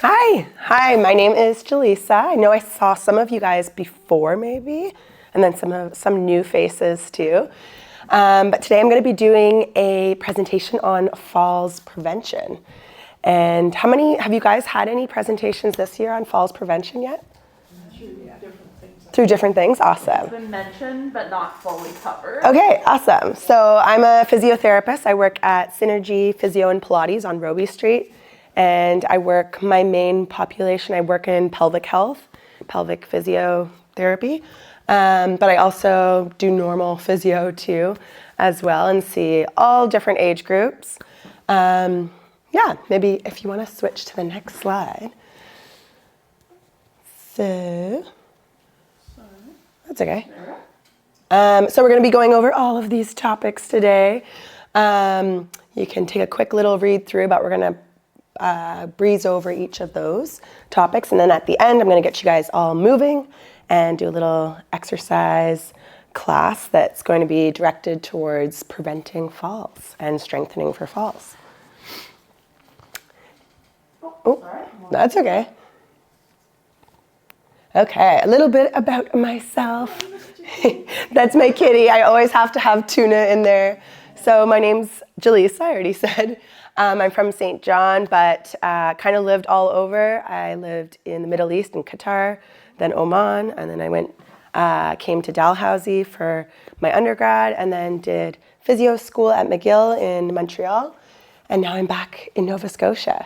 Hi, my name is Jalisa. I know I saw some of you guys before maybe, and then some new faces too. But today I'm going to be doing a presentation on falls prevention. And how many, have you guys had any presentations this year on falls prevention yet? Through different things, awesome. It's been mentioned, but not fully covered. Okay, awesome. So I'm a physiotherapist. I work at Synergy Physio and Pilates on Roby Street. And my main population, I work in pelvic health, pelvic physiotherapy. But I also do normal physio too, as well, and see all different age groups. Maybe if you want to switch to the next slide. So, that's okay. So we're going to be going over all of these topics today. You can take a quick little read through, but we're going to breeze over each of those topics, and then at the end I'm going to get you guys all moving and do a little exercise class that's going to be directed towards preventing falls and strengthening for falls. That's okay. Okay, a little bit about myself. That's my kitty. I always have to have Tuna in there. So my name's Jalisa, I already said. I'm from St. John, but kind of lived all over. I lived in the Middle East in Qatar, then Oman, and then came to Dalhousie for my undergrad, and then did physio school at McGill in Montreal, and now I'm back in Nova Scotia.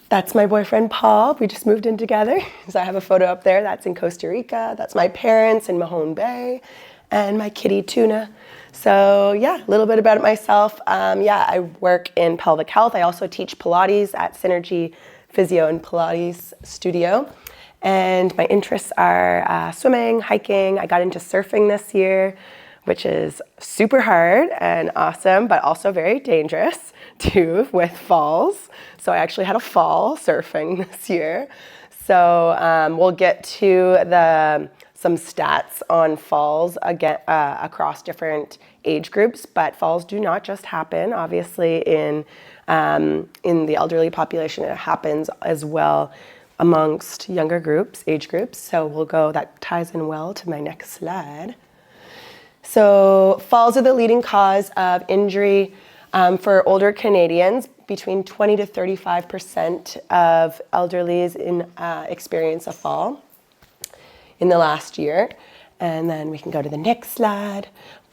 That's my boyfriend, Paul. We just moved in together. So I have a photo up there. That's in Costa Rica. That's my parents in Mahone Bay, and my kitty, Tuna. So yeah, a little bit about myself. I work in pelvic health. I also teach Pilates at Synergy Physio and Pilates Studio. And my interests are swimming, hiking. I got into surfing this year, which is super hard and awesome, but also very dangerous too with falls. So I actually had a fall surfing this year. So we'll get to some stats on falls again across different age groups, but falls do not just happen. Obviously, in the elderly population, it happens as well amongst younger groups, age groups. So that ties in well to my next slide. So falls are the leading cause of injury for older Canadians. Between 20 to 35% of elderlies experience a fall in the last year. And then we can go to the next slide.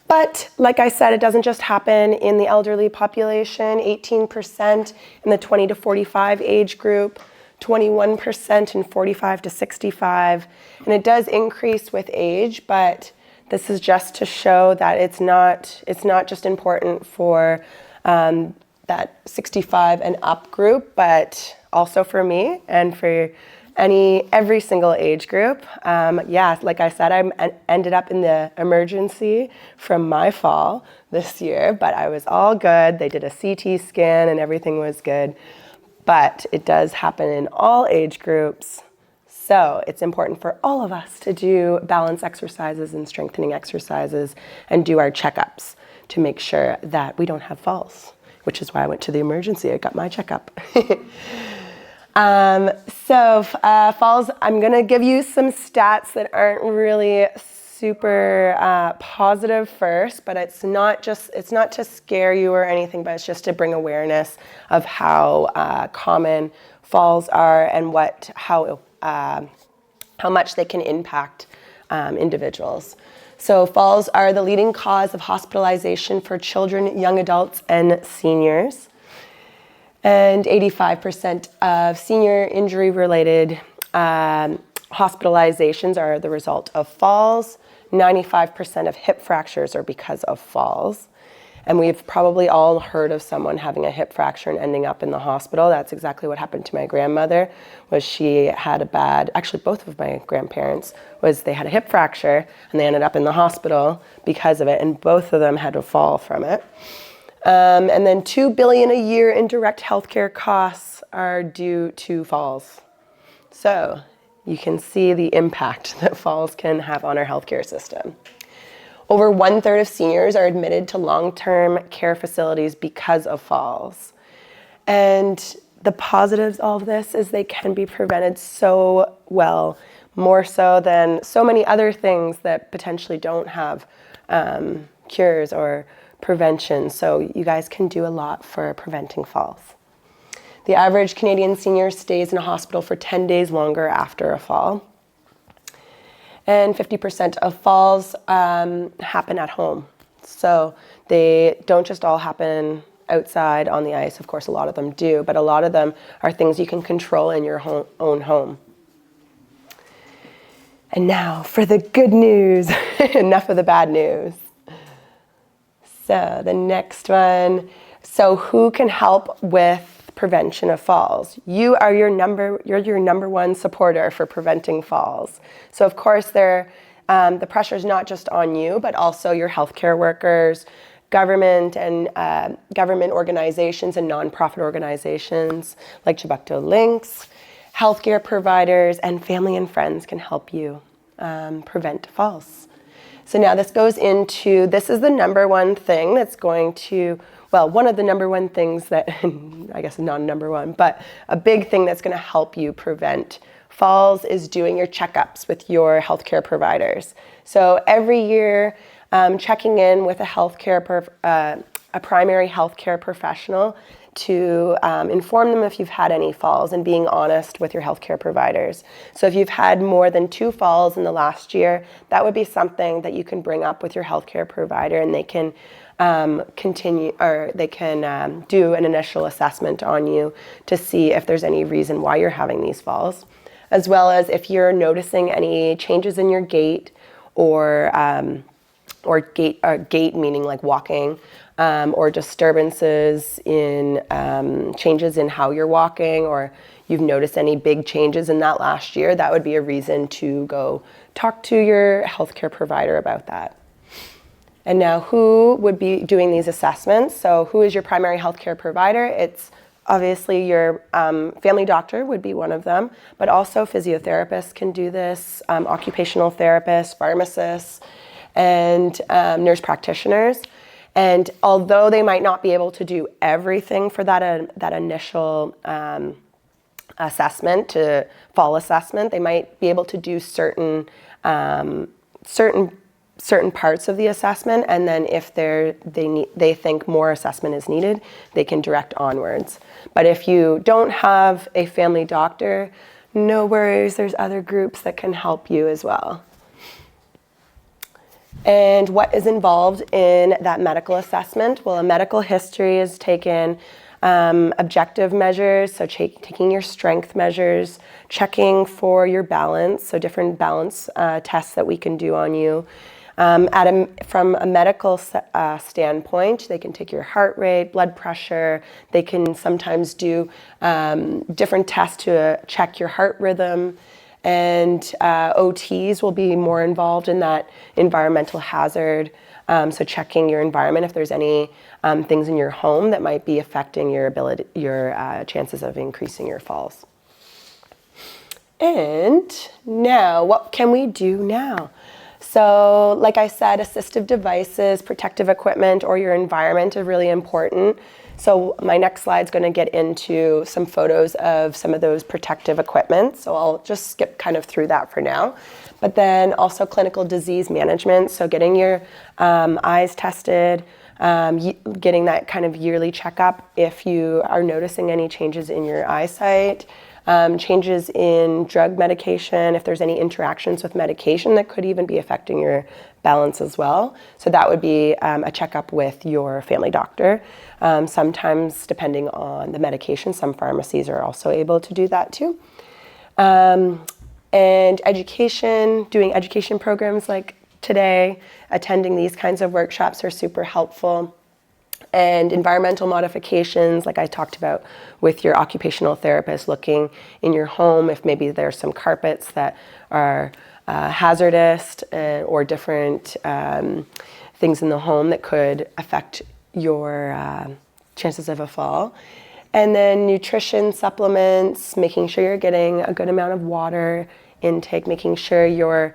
But like I said, it doesn't just happen in the elderly population, 18% in the 20 to 45 age group, 21% in 45 to 65. And it does increase with age, but this is just to show that it's not just important for that 65 and up group, but also for me and for every single age group. Like I said, I ended up in the emergency from my fall this year, but I was all good. They did a CT scan and everything was good. But it does happen in all age groups. So it's important for all of us to do balance exercises and strengthening exercises and do our checkups to make sure that we don't have falls, which is why I went to the emergency. I got my checkup. Falls, I'm going to give you some stats that aren't really super positive first, but it's not to scare you or anything, but it's just to bring awareness of how common falls are and how much they can impact individuals. So falls are the leading cause of hospitalization for children, young adults, and seniors. And 85% of senior injury-related hospitalizations are the result of falls. 95% of hip fractures are because of falls. And we've probably all heard of someone having a hip fracture and ending up in the hospital. That's exactly what happened to my grandmother, she had actually both of my grandparents, they had a hip fracture and they ended up in the hospital because of it, and both of them had to fall from it. And then $2 billion a year in direct healthcare costs are due to falls. So you can see the impact that falls can have on our healthcare system. Over 1/3 of seniors are admitted to long-term care facilities because of falls. And the positives of this is they can be prevented so well, more so than so many other things that potentially don't have cures or prevention. So you guys can do a lot for preventing falls. The average Canadian senior stays in a hospital for 10 days longer after a fall. And 50% of falls happen at home. So they don't just all happen outside on the ice. Of course, a lot of them do, but a lot of them are things you can control in your own home. And now for the good news. Enough of the bad news. So the next one. So who can help with prevention of falls? You're your number one supporter for preventing falls. So of course the pressure is not just on you, but also your healthcare workers, government and government organizations and nonprofit organizations like Chibukto Links, healthcare providers, and family and friends can help you prevent falls. So now this is the number one thing that's going to, well, one of the number one things that, I guess not number one, but a big thing that's going to help you prevent falls is doing your checkups with your healthcare providers. So every year, checking in with a primary healthcare professional to inform them if you've had any falls and being honest with your healthcare providers. So if you've had more than 2 falls in the last year, that would be something that you can bring up with your healthcare provider, and they can do an initial assessment on you to see if there's any reason why you're having these falls, as well as if you're noticing any changes in your gait or gait meaning like walking, or disturbances in changes in how you're walking, or you've noticed any big changes in that last year, that would be a reason to go talk to your healthcare provider about that. And now who would be doing these assessments? So who is your primary healthcare provider? It's obviously your family doctor would be one of them, but also physiotherapists can do this, occupational therapists, pharmacists, and nurse practitioners. And although they might not be able to do everything for that initial assessment, fall assessment, they might be able to do certain parts of the assessment, and then if they think more assessment is needed, they can direct onwards. But if you don't have a family doctor, no worries, there's other groups that can help you as well. And what is involved in that medical assessment? Well, a medical history is taken, objective measures, so taking your strength measures, checking for your balance, so different balance tests that we can do on you. From a medical standpoint, they can take your heart rate, blood pressure. They can sometimes do different tests to check your heart rhythm. And OTs will be more involved in that environmental hazard. So checking your environment, if there's any things in your home that might be affecting your chances of increasing your falls. And now, what can we do now? So like I said, assistive devices, protective equipment, or your environment are really important. So my next slide is going to get into some photos of some of those protective equipment. So I'll just skip kind of through that for now. But then also clinical disease management. So getting your eyes tested, getting that kind of yearly checkup if you are noticing any changes in your eyesight, changes in drug medication, if there's any interactions with medication that could even be affecting your balance as well. So that would be a checkup with your family doctor. Sometimes, depending on the medication, some pharmacies are also able to do that too. And education, doing education programs like today, attending these kinds of workshops are super helpful. And environmental modifications, like I talked about with your occupational therapist, looking in your home if maybe there's some carpets that are hazardous or different things in the home that could affect your chances of a fall. And then nutrition supplements, making sure you're getting a good amount of water intake, making sure you're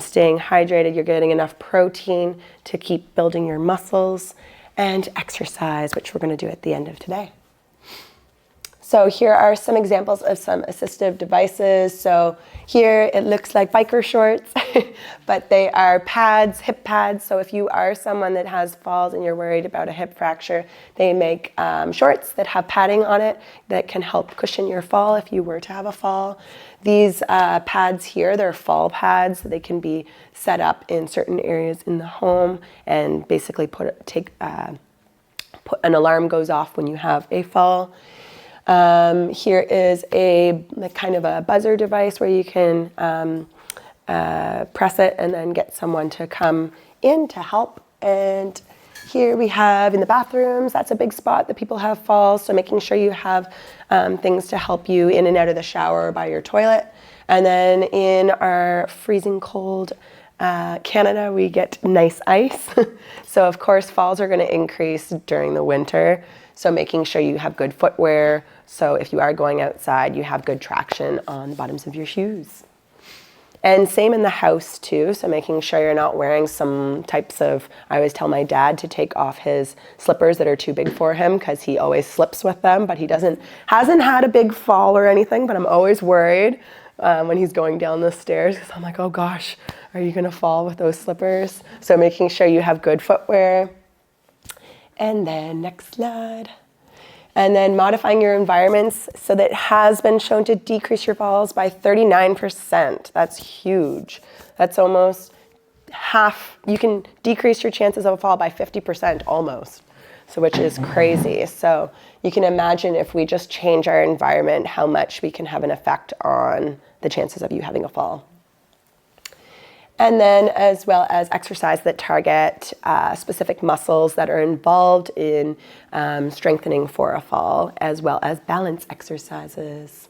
staying hydrated, you're getting enough protein to keep building your muscles, and exercise, which we're going to do at the end of today. So here are some examples of some assistive devices. So here it looks like biker shorts, but they are pads, hip pads. So if you are someone that has falls and you're worried about a hip fracture, they make shorts that have padding on it that can help cushion your fall if you were to have a fall. These pads here, they're fall pads. They can be set up in certain areas in the home and basically put an alarm goes off when you have a fall. Here is a kind of a buzzer device where you can press it and then get someone to come in to help. And here we have in the bathrooms, that's a big spot that people have falls. So making sure you have things to help you in and out of the shower or by your toilet. And then in our freezing cold Canada, we get nice ice. So of course, falls are going to increase during the winter. So making sure you have good footwear. So if you are going outside, you have good traction on the bottoms of your shoes. And same in the house too. So making sure you're not wearing some types of, I always tell my dad to take off his slippers that are too big for him because he always slips with them, but he hasn't had a big fall or anything, but I'm always worried when he's going down the stairs because I'm like, oh gosh, are you gonna fall with those slippers? So making sure you have good footwear. And then next slide. And then modifying your environments so that it has been shown to decrease your falls by 39%. That's huge. That's almost half. You can decrease your chances of a fall by 50% almost, so which is crazy. So you can imagine if we just change our environment, how much we can have an effect on the chances of you having a fall. And then as well as exercise that target specific muscles that are involved in strengthening for a fall, as well as balance exercises.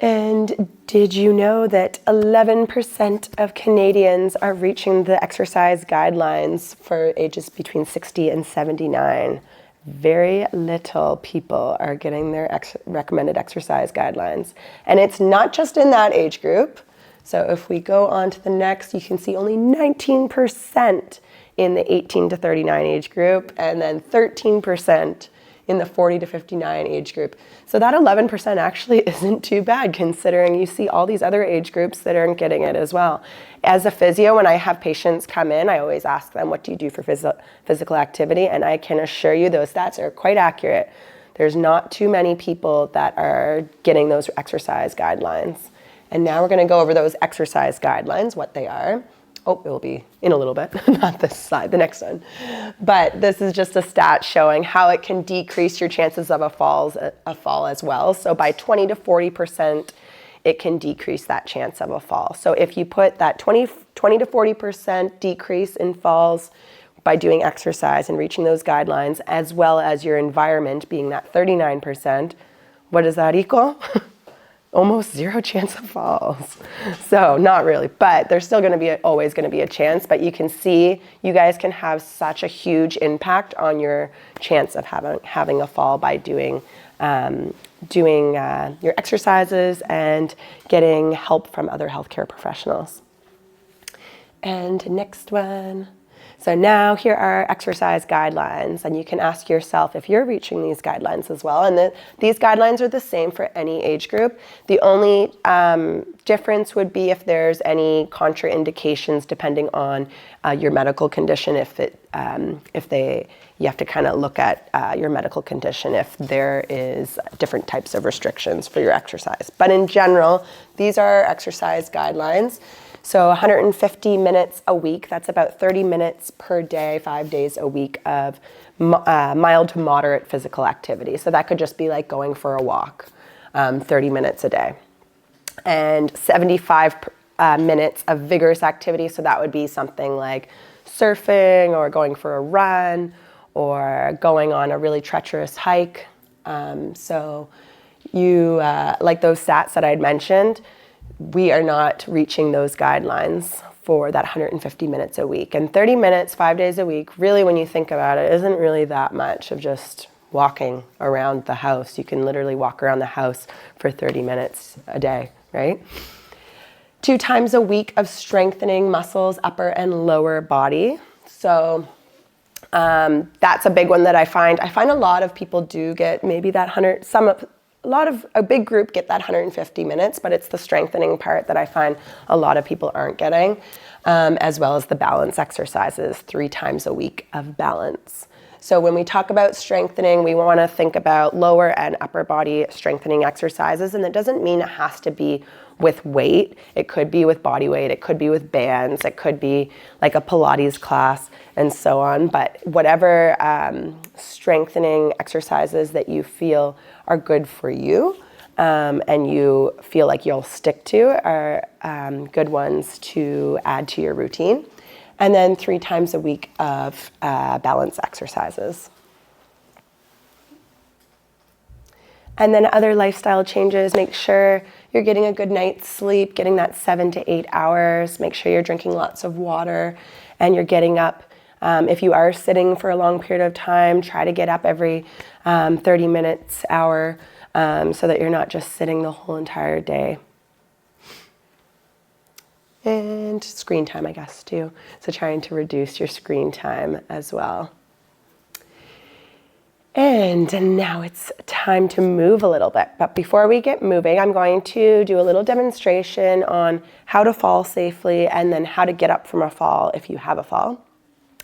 And did you know that 11% of Canadians are reaching the exercise guidelines for ages between 60 and 79? Very little people are getting their recommended exercise guidelines. And it's not just in that age group. So if we go on to the next, you can see only 19% in the 18 to 39 age group, and then 13% in the 40 to 59 age group. So that 11% actually isn't too bad considering you see all these other age groups that aren't getting it as well. As a physio, when I have patients come in, I always ask them, what do you do for physical activity? And I can assure you those stats are quite accurate. There's not too many people that are getting those exercise guidelines. And now we're going to go over those exercise guidelines, what they are. Oh, it will be in a little bit, not this slide, the next one. But this is just a stat showing how it can decrease your chances of a fall as well. So by 20 to 40%, it can decrease that chance of a fall. So if you put that 20 to 40% decrease in falls by doing exercise and reaching those guidelines, as well as your environment being that 39%, what does that equal? Almost zero chance of falls. So not really, but there's still always going to be a chance, but you can see you guys can have such a huge impact on your chance of having a fall by doing your exercises and getting help from other healthcare professionals. And next one. So now here are exercise guidelines, and you can ask yourself if you're reaching these guidelines as well. And these guidelines are the same for any age group. The only difference would be if there's any contraindications depending on your medical condition. You have to kind of look at your medical condition if there is different types of restrictions for your exercise. But in general, these are exercise guidelines. So 150 minutes a week, that's about 30 minutes per day, 5 days a week of mild to moderate physical activity. So that could just be like going for a walk, 30 minutes a day. And 75 minutes of vigorous activity, so that would be something like surfing or going for a run or going on a really treacherous hike. So you, like those stats that I had mentioned, we are not reaching those guidelines for that 150 minutes a week. And 30 minutes, 5 days a week, really when you think about it, isn't really that much of just walking around the house. You can literally walk around the house for 30 minutes a day, right? 2 times a week of strengthening muscles, upper and lower body. So That's a big one that I find. I find a lot of people do get maybe that 100, a big group get that 150 minutes, but it's the strengthening part that I find a lot of people aren't getting, as well as the balance exercises, 3 times a week of balance. So when we talk about strengthening, we want to think about lower and upper body strengthening exercises, and that doesn't mean it has to be with weight. It could be with body weight, it could be with bands, it could be like a Pilates class and so on. But whatever strengthening exercises that you feel are good for you and you feel like you'll stick to are good ones to add to your routine. And then 3 times a week of balance exercises. And then other lifestyle changes, make sure you're getting a good night's sleep, getting that 7 to 8 hours. Make sure you're drinking lots of water and you're getting up. If you are sitting for a long period of time, try to get up every 30 minutes, hour, so that you're not just sitting the whole entire day. And screen time, I guess, too. So trying to reduce your screen time as well. And now it's time to move a little bit. But before we get moving, I'm going to do a little demonstration on how to fall safely and then how to get up from a fall if you have a fall.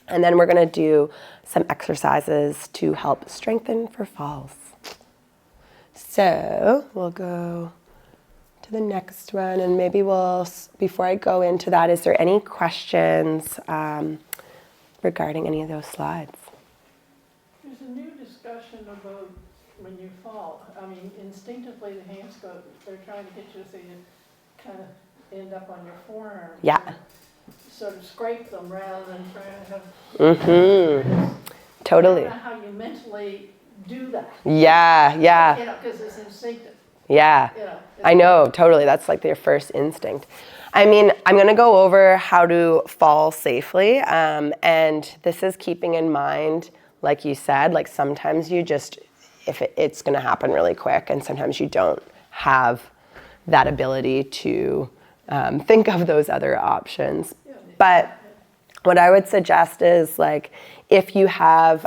And then we're going to do some exercises to help strengthen for falls. So we'll go to the next one, and maybe before I go into that, is there any questions regarding any of those slides? There's a new discussion about when you fall. I mean, instinctively the hands go, they're trying to get you so you kind of end up on your forearm. Yeah. Sort of scrape them rather than trying to have... Totally. I don't know how you mentally do that. Yeah, yeah. You know, because it's instinctive. Yeah, You know, I know, totally. That's like their first instinct. I mean, I'm going to go over how to fall safely, and this is keeping in mind, like you said, like sometimes you just, it's going to happen really quick, and sometimes you don't have that ability to think of those other options. But what I would suggest is, like, if you have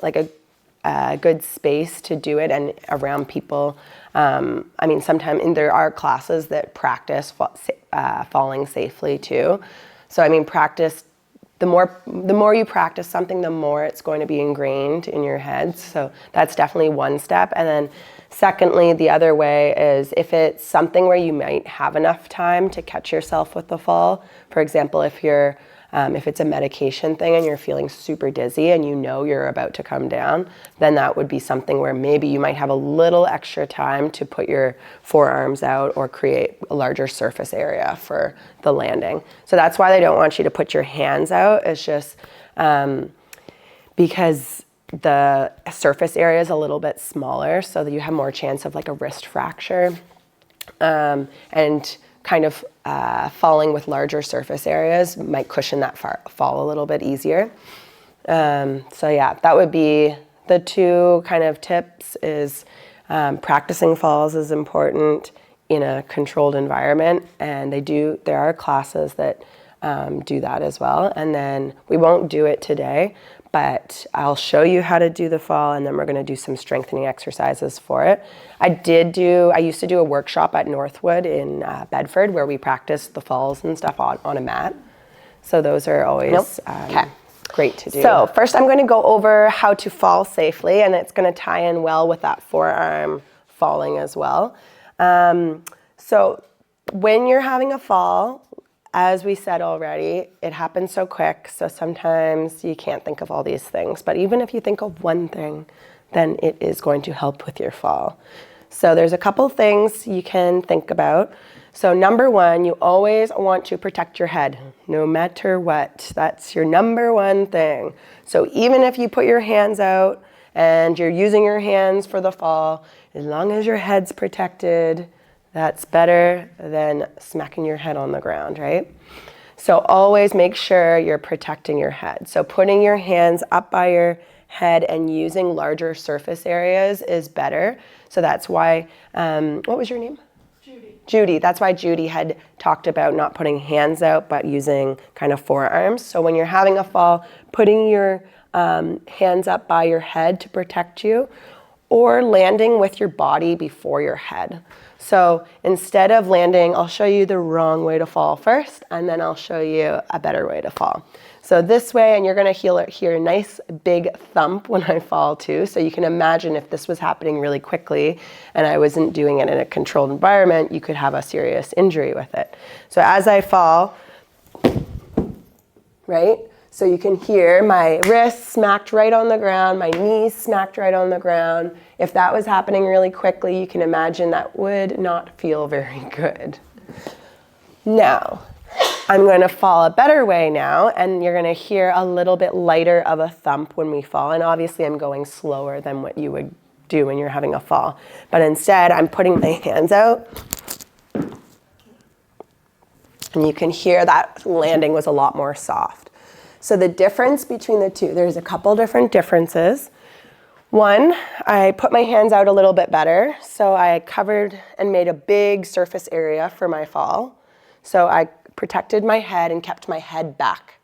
like a good space to do it and around people. I mean, sometimes there are classes that practice falling safely too. So I mean, practice, the more you practice something, the more it's going to be ingrained in your head. So that's definitely one step. And then secondly, the other way is if it's something where you might have enough time to catch yourself with the fall. For example, if it's a medication thing and you're feeling super dizzy and you know you're about to come down, then that would be something where maybe you might have a little extra time to put your forearms out or create a larger surface area for the landing. So that's why they don't want you to put your hands out. It's just because the surface area is a little bit smaller, so that you have more chance of like a wrist fracture. And kind of falling with larger surface areas might cushion that fall a little bit easier. So yeah, that would be the 2 kind of tips is practicing falls is important in a controlled environment, and there are classes that do that as well. And then we won't do it today, but I'll show you how to do the fall, and then we're going to do some strengthening exercises for it. I used to do a workshop at Northwood in Bedford where we practiced the falls and stuff on a mat. So those are always great to do. So first I'm going to go over how to fall safely, and it's going to tie in well with that forearm falling as well. So when you're having a fall, as we said already, it happens so quick, so sometimes you can't think of all these things. But even if you think of one thing, then it is going to help with your fall. So there's a couple things you can think about. So number 1, you always want to protect your head, no matter what. That's your number 1 thing. So even if you put your hands out and you're using your hands for the fall, as long as your head's protected, that's better than smacking your head on the ground, right? So always make sure you're protecting your head. So putting your hands up by your head and using larger surface areas is better. So that's why, what was your name? Judy. Judy, that's why Judy had talked about not putting hands out, but using kind of forearms. So when you're having a fall, putting your hands up by your head to protect you, or landing with your body before your head. So instead of landing, I'll show you the wrong way to fall first, and then I'll show you a better way to fall. So this way, and you're gonna hear a nice big thump when I fall too. So you can imagine if this was happening really quickly and I wasn't doing it in a controlled environment, you could have a serious injury with it. So as I fall, right? So you can hear my wrist smacked right on the ground, my knees smacked right on the ground. If that was happening really quickly, you can imagine that would not feel very good. Now, I'm going to fall a better way now, and you're going to hear a little bit lighter of a thump when we fall. And obviously I'm going slower than what you would do when you're having a fall. But instead, I'm putting my hands out. And you can hear that landing was a lot more soft. So the difference between the two, there's a couple different differences. One, I put my hands out a little bit better. So I covered and made a big surface area for my fall. So I protected my head and kept my head back.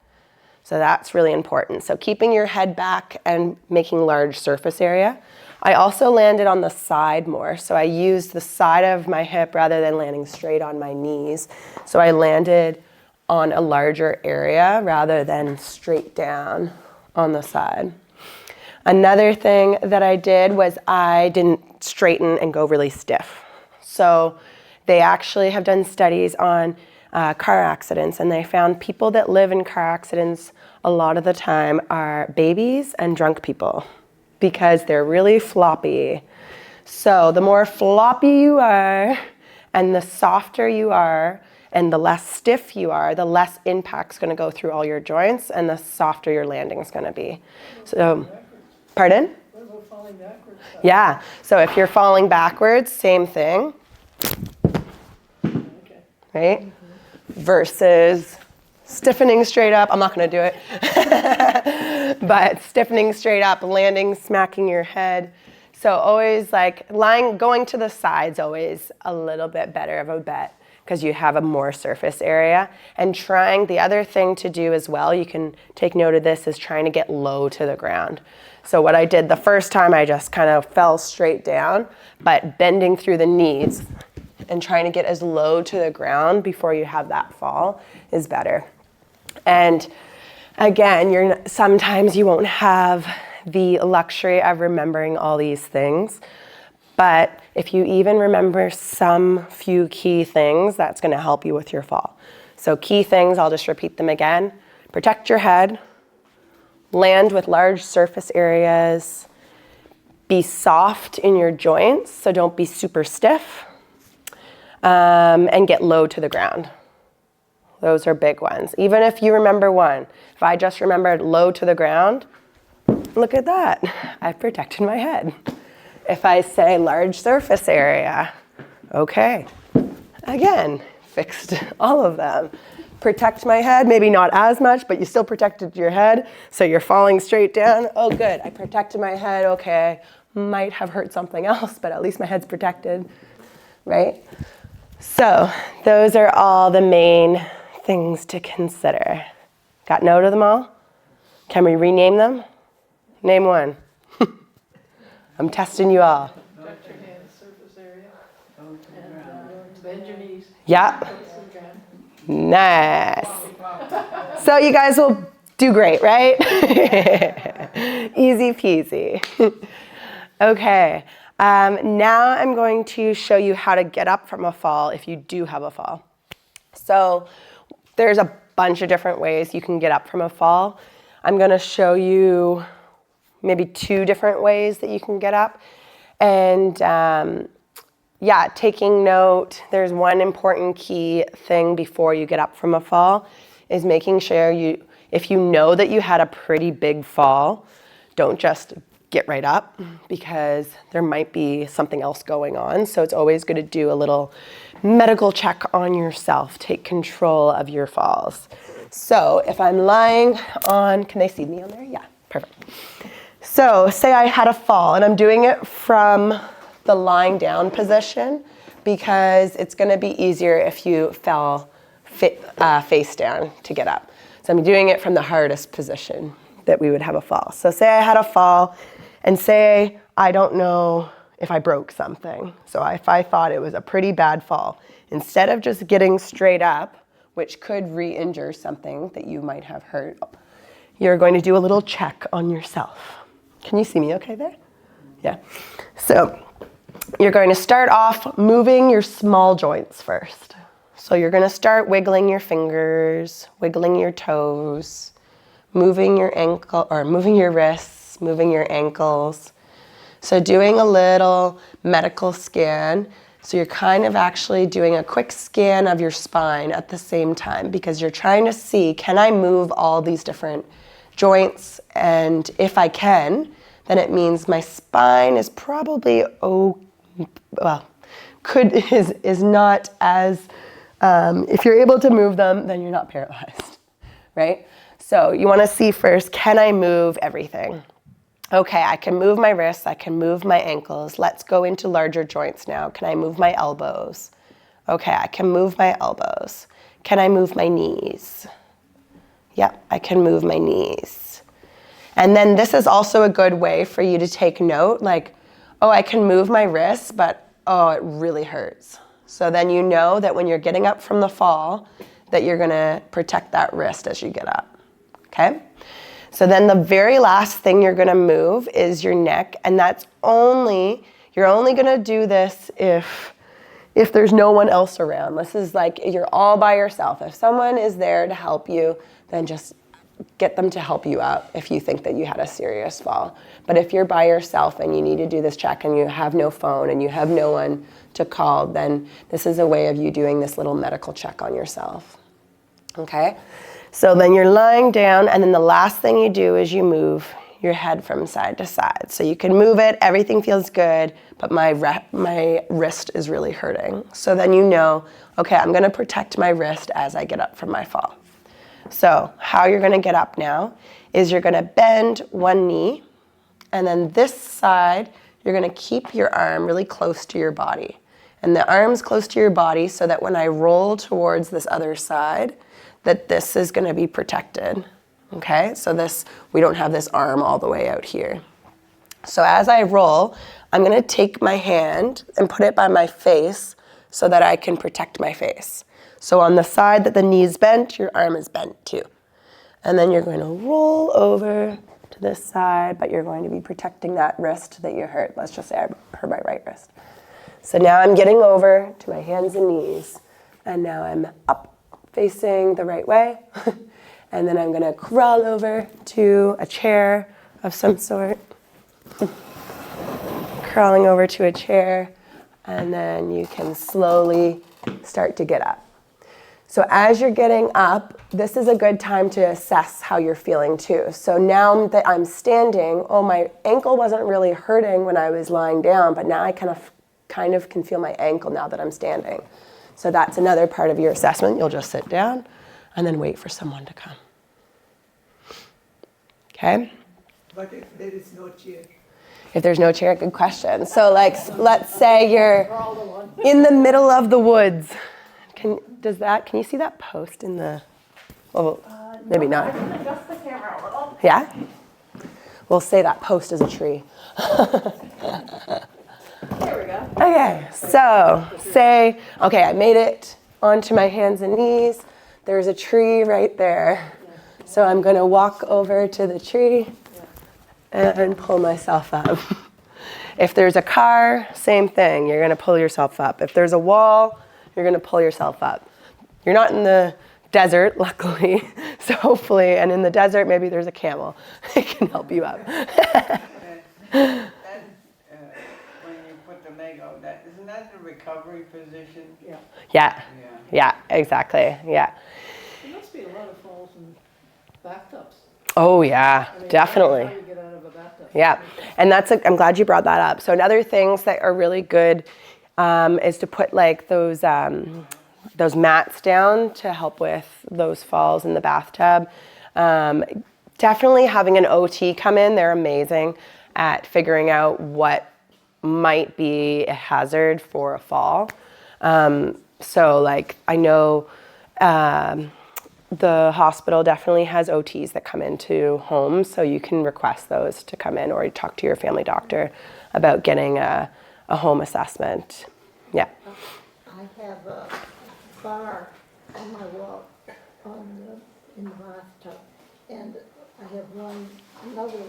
So that's really important. So keeping your head back and making large surface area. I also landed on the side more. So I used the side of my hip rather than landing straight on my knees. So I landed on a larger area rather than straight down on the side. Another thing that I did was I didn't straighten and go really stiff. So they actually have done studies on car accidents, and they found people that live in car accidents a lot of the time are babies and drunk people because they're really floppy. So the more floppy you are and the softer you are and the less stiff you are, the less impact's going to go through all your joints and the softer your landing's going to be. So, pardon? What about falling backwards? Yeah, so if you're falling backwards, same thing, Okay. right? Versus stiffening straight up, I'm not going to do it, but stiffening straight up, landing, smacking your head. So always like going to the side's always a little bit better of a bet because you have a more surface area. And the other thing to do as well, you can take note of this, is trying to get low to the ground. So what I did the first time, I just kind of fell straight down, but bending through the knees and trying to get as low to the ground before you have that fall is better. And again, sometimes you won't have the luxury of remembering all these things, but if you even remember some few key things, that's going to help you with your fall. So key things, I'll just repeat them again. Protect your head, land with large surface areas, be soft in your joints, so don't be super stiff, and get low to the ground. Those are big ones. Even if you remember one, if I just remembered low to the ground, look at that, I've protected my head. If I say large surface area, okay, again, fixed all of them. Protect my head, maybe not as much, but you still protected your head, so you're falling straight down. Oh, good, I protected my head, okay. Might have hurt something else, but at least my head's protected, right? So those are all the main things to consider. Got note of them all? Can we rename them? Name one. I'm testing you all. Protect your hands, surface area, and bend your knees. Yeah. Close to the ground. Nice. So you guys will do great, right? Easy peasy. Okay. Now I'm going to show you how to get up from a fall if you do have a fall. So there's a bunch of different ways you can get up from a fall. I'm going to show you maybe 2 different ways that you can get up. And yeah, taking note, there's one important key thing before you get up from a fall is making sure if you know that you had a pretty big fall, don't just get right up because there might be something else going on. So it's always good to do a little medical check on yourself. Take control of your falls. So if I'm lying on, can they see me on there? Yeah, perfect. So say I had a fall and I'm doing it from the lying down position, because it's going to be easier if you fell face down to get up. So I'm doing it from the hardest position that we would have a fall. So say I had a fall, and say I don't know if I broke something. So if I thought it was a pretty bad fall, instead of just getting straight up, which could re-injure something that you might have hurt, you're going to do a little check on yourself. Can you see me okay there? Yeah. So you're going to start off moving your small joints first. So you're going to start wiggling your fingers, wiggling your toes, moving your ankle, or moving your wrists, moving your ankles. So doing a little medical scan. So you're kind of actually doing a quick scan of your spine at the same time, because you're trying to see, can I move all these different joints? And if I can, then it means my spine is probably, is not as, if you're able to move them, then you're not paralyzed, right? So you want to see first, can I move everything? Okay, I can move my wrists, I can move my ankles. Let's go into larger joints now. Can I move my elbows? Okay, I can move my elbows. Can I move my knees? Yep, I can move my knees. And then this is also a good way for you to take note, like, oh, I can move my wrists, but oh, it really hurts. So then you know that when you're getting up from the fall, that you're gonna protect that wrist as you get up, okay? So then the very last thing you're gonna move is your neck, and you're only gonna do this if there's no one else around. This is like, you're all by yourself. If someone is there to help you, then just get them to help you out if you think that you had a serious fall. But if you're by yourself and you need to do this check and you have no phone and you have no one to call, then this is a way of you doing this little medical check on yourself, okay? So then you're lying down, and then the last thing you do is you move your head from side to side. So you can move it, everything feels good, but my wrist is really hurting. So then you know, okay, I'm gonna protect my wrist as I get up from my fall. So how you're gonna get up now is you're gonna bend one knee, and then this side, you're gonna keep your arm really close to your body. And the arm's close to your body so that when I roll towards this other side, that this is gonna be protected, okay? So we don't have this arm all the way out here. So as I roll, I'm gonna take my hand and put it by my face so that I can protect my face. So on the side that the knee's bent, your arm is bent too. And then you're going to roll over to this side, but you're going to be protecting that wrist that you hurt. Let's just say I hurt my right wrist. So now I'm getting over to my hands and knees, and now I'm up facing the right way. And then I'm gonna crawl over to a chair of some sort. Crawling over to a chair, and then you can slowly start to get up. So as you're getting up, this is a good time to assess how you're feeling too. So now that I'm standing, oh, my ankle wasn't really hurting when I was lying down, but now I kind of can feel my ankle now that I'm standing. So that's another part of your assessment. You'll just sit down and then wait for someone to come. Okay? But if there is no chair? If there's no chair, good question. So like, let's say you're in the middle of the woods. Can you see that post in the, well, maybe No, not. I can adjust the camera a little. Yeah? We'll say that post is a tree. There we go. Okay, so say, okay, I made it onto my hands and knees. There's a tree right there. So I'm gonna walk over to the tree and pull myself up. If there's a car, same thing, you're gonna pull yourself up. If there's a wall, you're gonna pull yourself up. You're not in the desert, luckily, so hopefully, and in the desert, maybe there's a camel. It can help you up. When you put the leg out, isn't that the recovery position? Yeah, exactly, yeah. There must be a lot of falls in bathtubs. Oh yeah, I mean, definitely. How do you get out of a bathtub? Yeah, and I'm glad you brought that up. So another things that are really good is to put like those mats down to help with those falls in the bathtub. Definitely having an OT come in, they're amazing at figuring out what might be a hazard for a fall. So like I know the hospital definitely has OTs that come into homes, so you can request those to come in or talk to your family doctor about getting a home assessment. Yeah. I have a bar on my wall in the bathtub, and I have another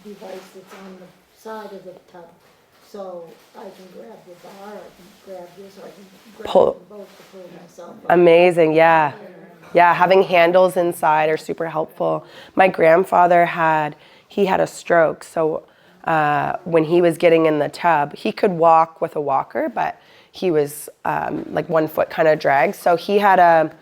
device that's on the side of the tub. So I can grab the bar, I can grab this, or I can grab Pull. them both to pull myself up. Amazing, yeah. Yeah, having handles inside are super helpful. My grandfather had a stroke, so when he was getting in the tub, he could walk with a walker, but he was like 1 foot kind of dragged. So he had a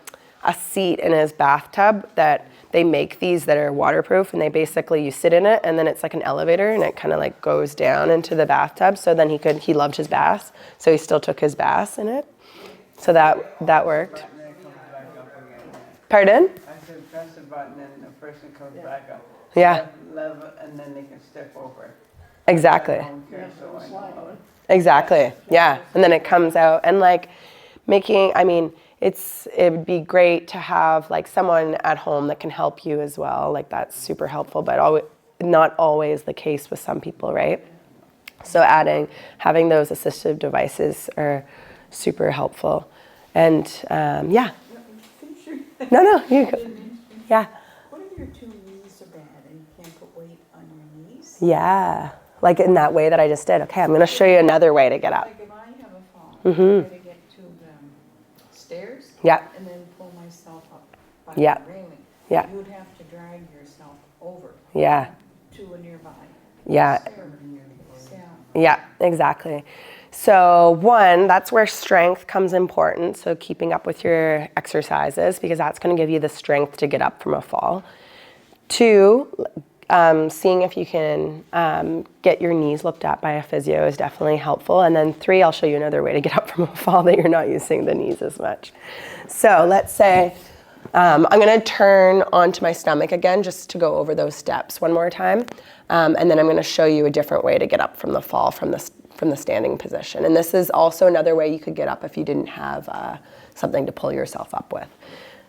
seat in his bathtub that they make these that are waterproof, and they basically, you sit in it and then it's like an elevator and it kind of like goes down into the bathtub. So then he loved his baths, so he still took his baths in it. So that worked. Button, it comes back up again. Pardon? I said press the button and the person comes back up. Yeah. Level, and then they can step over it. Exactly. I don't care, so I know. Exactly. Yeah. And then it comes out and like it would be great to have like someone at home that can help you as well. Like that's super helpful, but not always the case with some people, right? So having those assistive devices are super helpful. And yeah. No, you go. Yeah. What if your two knees are bad and you can't put weight on your knees? Yeah. Like in that way that I just did. Okay, I'm going to show you another way to get up. Like if I have a fall, I gotta get to the stairs Yeah. and then pull myself up by Yeah. the railing. Yeah. You would have to drag yourself over Yeah. to a nearby Yeah. stair. Yeah. Yeah, exactly. So that's where strength comes important. So keeping up with your exercises, because that's going to give you the strength to get up from a fall. 2, seeing if you can get your knees looked at by a physio is definitely helpful. And then 3, I'll show you another way to get up from a fall that you're not using the knees as much. So let's say I'm going to turn onto my stomach again just to go over those steps one more time. And then I'm going to show you a different way to get up from the fall from the standing position. And this is also another way you could get up if you didn't have something to pull yourself up with.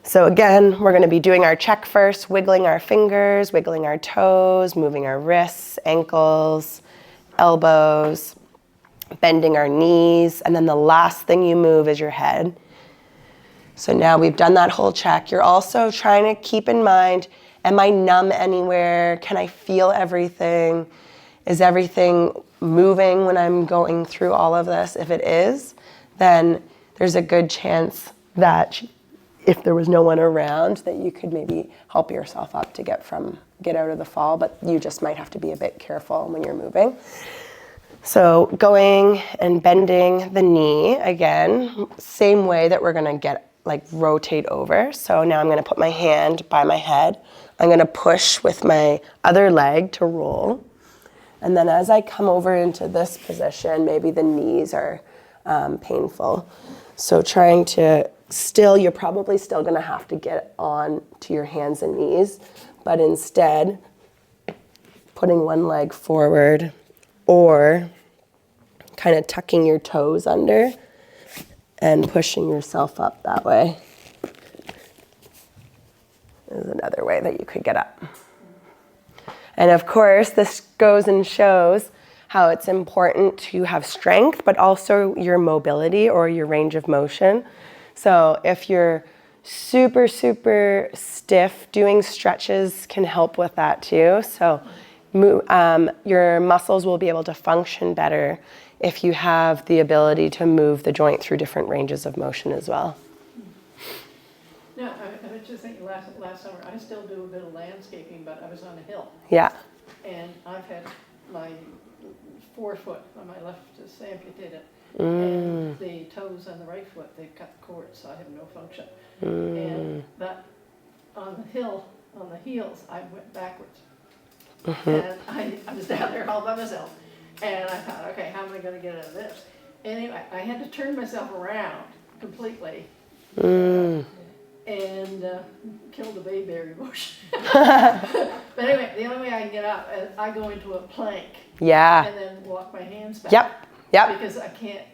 So again, we're going to be doing our check first, wiggling our fingers, wiggling our toes, moving our wrists, ankles, elbows, bending our knees, and then the last thing you move is your head. So now we've done that whole check. You're also trying to keep in mind, am I numb anywhere? Can I feel everything? Is everything moving when I'm going through all of this? If it is, then there's a good chance that if there was no one around, that you could maybe help yourself up to get out of the fall, but you just might have to be a bit careful when you're moving. So going and bending the knee again, same way that we're gonna rotate over. So now I'm gonna put my hand by my head. I'm gonna push with my other leg to roll. And then as I come over into this position, maybe the knees are painful. So trying to you're probably still gonna have to get on to your hands and knees, but instead putting one leg forward or kind of tucking your toes under and pushing yourself up that way is another way that you could get up. And of course, this goes and shows how it's important to have strength, but also your mobility or your range of motion. So if you're super, super stiff, doing stretches can help with that too. So your muscles will be able to function better if you have the ability to move the joint through different ranges of motion as well. Yeah, I was just thinking last summer, I still do a bit of landscaping, but I was on a hill. Yeah. And I've had my forefoot on my left is amputated. And the toes on the right foot, they've cut the cord, so I have no function. And that on the hill, on the heels, I went backwards. And I was down there all by myself. And I thought, okay, how am I going to get out of this? Anyway, I had to turn myself around completely and kill the bayberry bush. But anyway, the only way I can get up is I go into a plank. Yeah. And then walk my hands back. Yep. Because I can't,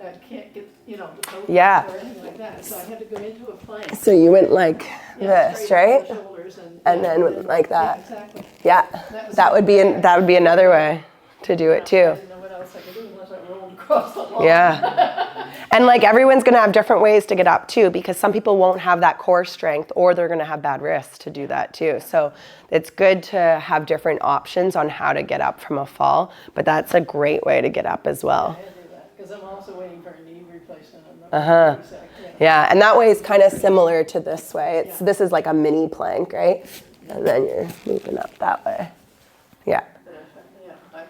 I can't get, the toes Yeah. or anything like that. So I had to go into a plank. So you went like Yeah, this, straight right? up the shoulders And then like that. Yeah, exactly. Yeah, was that would be another way to do it I too. didn't know what else I could do unless I rolled across the wall. Yeah. And like everyone's gonna have different ways to get up too, because some people won't have that core strength, or they're gonna have bad wrists to do that too. So it's good to have different options on how to get up from a fall, but that's a great way to get up as well. I had to do that because I'm also waiting for a knee replacement. Uh-huh. Yeah, and that way is kind of similar to this way. This is like a mini plank, right? And then you're moving up that way. Yeah. I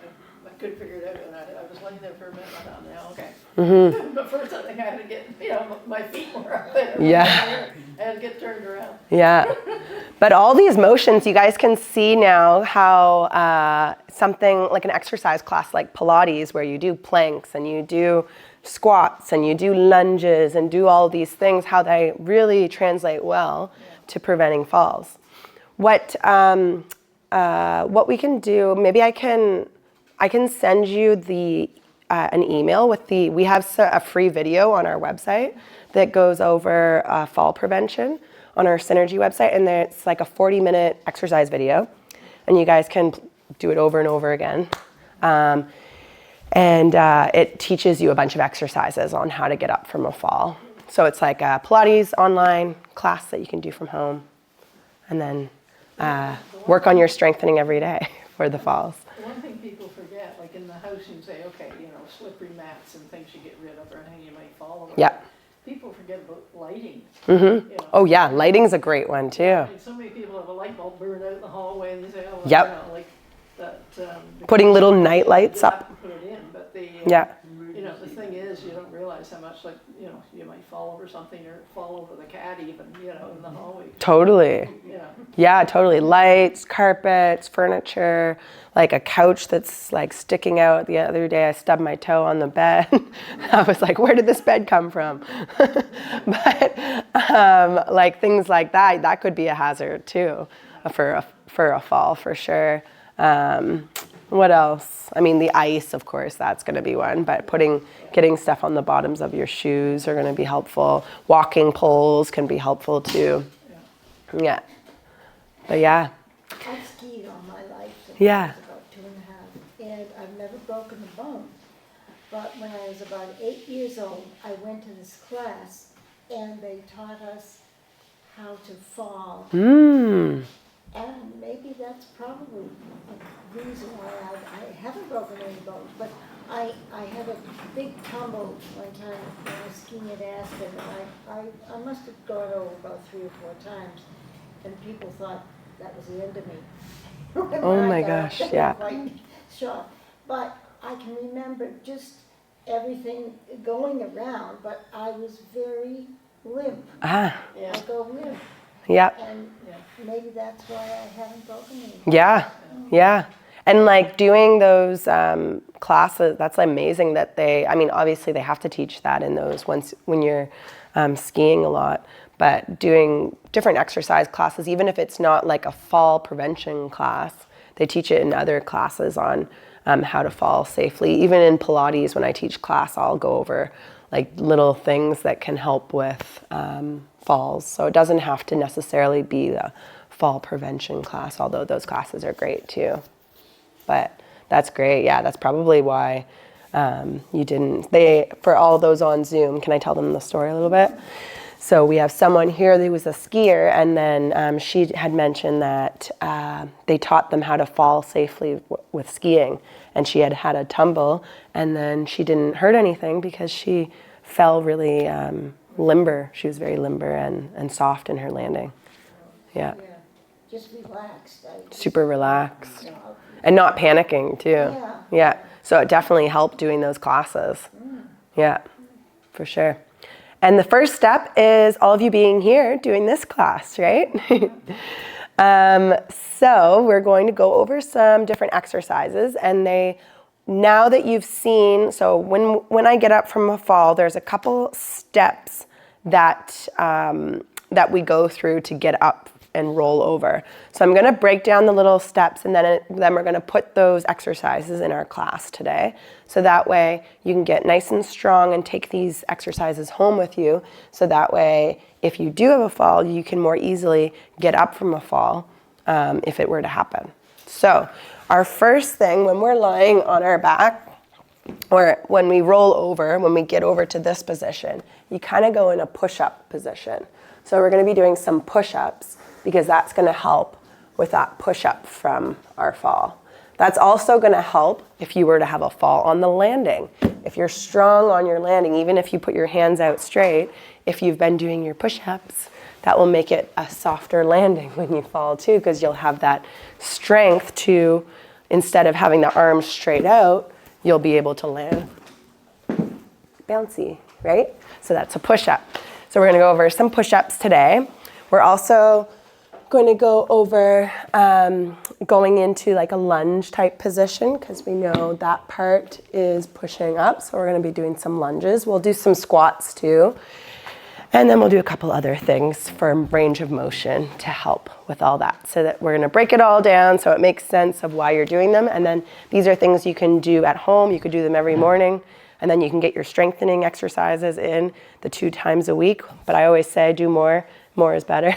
couldn't figure it out, and I was laying there for a minute. I thought, yeah, okay. Mm-hmm. But first, I think I had to get, my feet were up there. Yeah. I had to get turned around. Yeah. But all these motions, you guys can see now how something like an exercise class like Pilates, where you do planks and you do squats and you do lunges and do all these things, how they really translate well to preventing falls. What we can do, maybe I can send you an email with we have a free video on our website that goes over fall prevention on our Synergy website, and it's like a 40-minute exercise video, and you guys can do it over and over again. And it teaches you a bunch of exercises on how to get up from a fall. So it's like a Pilates online class that you can do from home, and then work on your strengthening every day for the falls. The one thing people forget, like in the house, you say, okay, slippery mats and things you get rid of, or anything you might fall over. Yeah. People forget about lighting. Mm-hmm. Oh yeah, lighting's a great one too. I mean, so many people have a light bulb burned out in the hallway, and they say, oh, Yep. like that. Putting little night lights up. Put it in, but Yeah. the thing is, you don't realize how much, you might fall over something or fall over the cat even, in the hallway. Totally. Yeah. Yeah, totally. Lights, carpets, furniture, like a couch that's like sticking out. The other day I stubbed my toe on the bed. I was like, where did this bed come from? But like things like that could be a hazard too for a fall for sure. What else? I mean, the ice, of course, that's going to be one, but getting stuff on the bottoms of your shoes are going to be helpful. Walking poles can be helpful too. Yeah. But yeah. I've skied all my life since Yeah. I was about 2.5, and I've never broken a bone. But when I was about 8 years old, I went to this class, and they taught us how to fall. Mm. And maybe that's probably a reason why I haven't broken any bones. But I had a big tumble one time when I was skiing at Aspen, and I must have gone over about 3 or 4 times, and people thought that was the end of me. Oh my gosh, yeah. Quite shocked. But I can remember just everything going around, but I was very limp. Ah, Yeah. I go limp, yeah. and maybe that's why I haven't broken any. Yeah, yeah. And like doing those classes, that's amazing that obviously they have to teach that in those when you're skiing a lot, but doing different exercise classes, even if it's not like a fall prevention class, they teach it in other classes on how to fall safely. Even in Pilates, when I teach class, I'll go over like little things that can help with falls. So it doesn't have to necessarily be the fall prevention class, although those classes are great too. But that's great. Yeah, that's probably why you didn't. For all those on Zoom, can I tell them the story a little bit? So we have someone here who was a skier, and then she had mentioned that they taught them how to fall safely with skiing, and she had had a tumble, and then she didn't hurt anything because she fell really limber. She was very limber and soft in her landing. Yeah. Just relaxed. Super relaxed. And not panicking too. Yeah. Yeah. So it definitely helped doing those classes. Yeah, for sure. And the first step is all of you being here doing this class, right? So we're going to go over some different exercises, and now that you've seen, so when I get up from a fall, there's a couple steps that we go through to get up and roll over. So I'm gonna break down the little steps, and then we're gonna put those exercises in our class today. So that way you can get nice and strong and take these exercises home with you. So that way, if you do have a fall, you can more easily get up from a fall if it were to happen. So our first thing when we're lying on our back, or when we roll over, when we get over to this position, you kind of go in a push-up position. So we're going to be doing some push-ups because that's going to help with that push-up from our fall. That's also going to help if you were to have a fall on the landing. If you're strong on your landing, even if you put your hands out straight, if you've been doing your push-ups, that will make it a softer landing when you fall too, because you'll have that strength to, instead of having the arms straight out, you'll be able to land bouncy, right? So that's a push-up. So we're gonna go over some push-ups today. We're also going to go over going into like a lunge type position, because we know that part is pushing up. So we're gonna be doing some lunges. We'll do some squats too. And then we'll do a couple other things for range of motion to help with all that. So that we're gonna break it all down so it makes sense of why you're doing them. And then these are things you can do at home. You could do them every morning. And then you can get your strengthening exercises in the 2 times a week. But I always say do more. More is better.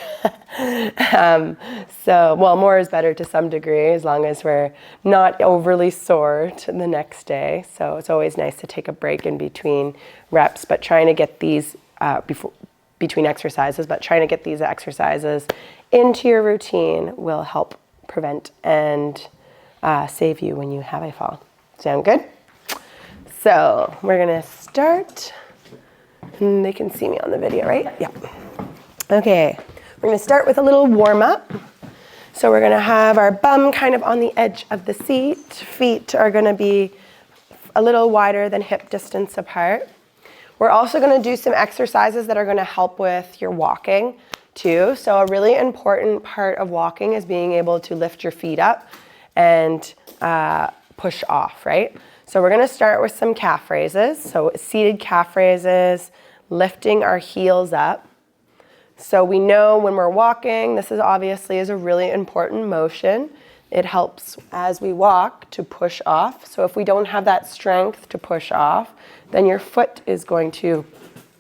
More is better to some degree, as long as we're not overly sore to the next day. So it's always nice to take a break in between reps, but trying to get these between exercises, but trying to get these exercises into your routine will help prevent and save you when you have a fall. Sound good? So we're gonna start, and they can see me on the video, right? Yeah. Okay, we're gonna start with a little warm up. So we're gonna have our bum kind of on the edge of the seat. Feet are gonna be a little wider than hip distance apart. We're also going to do some exercises that are going to help with your walking too. So a really important part of walking is being able to lift your feet up and push off, right? So we're going to start with some calf raises. So seated calf raises, lifting our heels up. So we know when we're walking, this is obviously a really important motion. It helps as we walk to push off. So if we don't have that strength to push off, then your foot is going to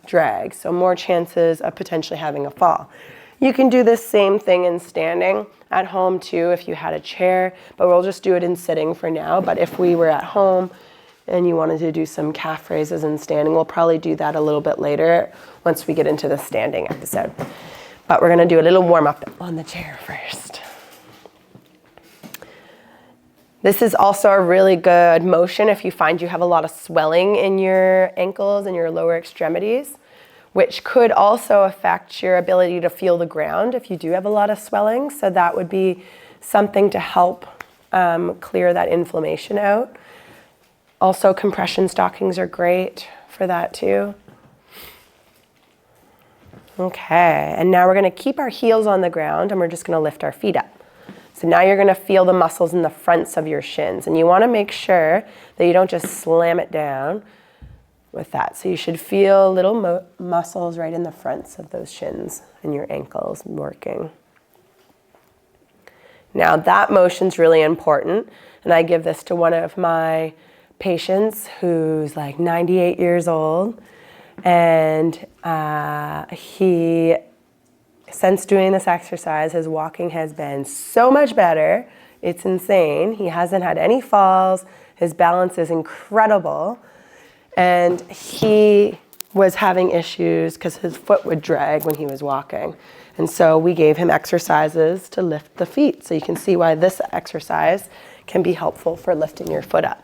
drag. So more chances of potentially having a fall. You can do this same thing in standing at home too if you had a chair, but we'll just do it in sitting for now. But if we were at home and you wanted to do some calf raises in standing, we'll probably do that a little bit later once we get into the standing episode. But we're gonna do a little warm up on the chair first. This is also a really good motion if you find you have a lot of swelling in your ankles and your lower extremities, which could also affect your ability to feel the ground if you do have a lot of swelling. So that would be something to help clear that inflammation out. Also, compression stockings are great for that too. Okay, and now we're gonna keep our heels on the ground and we're just gonna lift our feet up. So now you're gonna feel the muscles in the fronts of your shins, and you wanna make sure that you don't just slam it down with that. So you should feel little muscles right in the fronts of those shins and your ankles working. Now that motion's really important, and I give this to one of my patients who's like 98 years old, and he, since doing this exercise, his walking has been so much better. It's insane. He hasn't had any falls. His balance is incredible. And he was having issues because his foot would drag when he was walking. And so we gave him exercises to lift the feet. So you can see why this exercise can be helpful for lifting your foot up.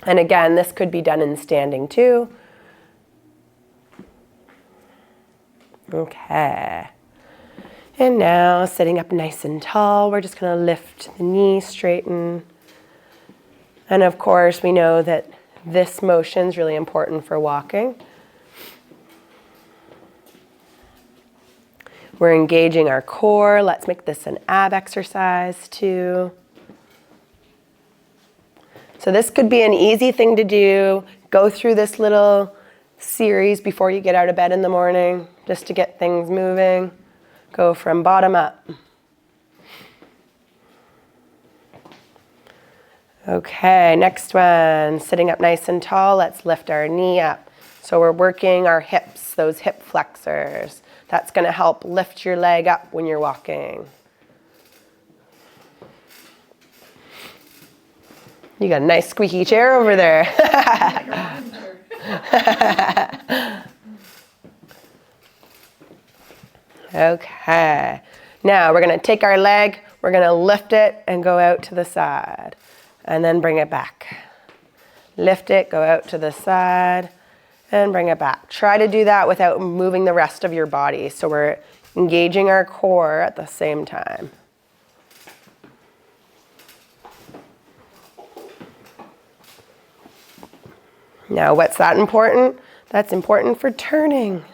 And again, this could be done in standing too. Okay, and now sitting up nice and tall, we're just gonna lift the knee, straighten. And of course, we know that this motion is really important for walking. We're engaging our core. Let's make this an ab exercise too. So this could be an easy thing to do. Go through this little series before you get out of bed in the morning. just to get things moving. Go from bottom up. Okay, next one, sitting up nice and tall. Let's lift our knee up. So we're working our hips, those hip flexors. That's going to help lift your leg up when you're walking. You got a nice squeaky chair over there. Okay, now we're going to take our leg, we're going to lift it and go out to the side, and then bring it back. Lift it, go out to the side, and bring it back. Try to do that without moving the rest of your body, so we're engaging our core at the same time. Now, what's that important? That's important for turning.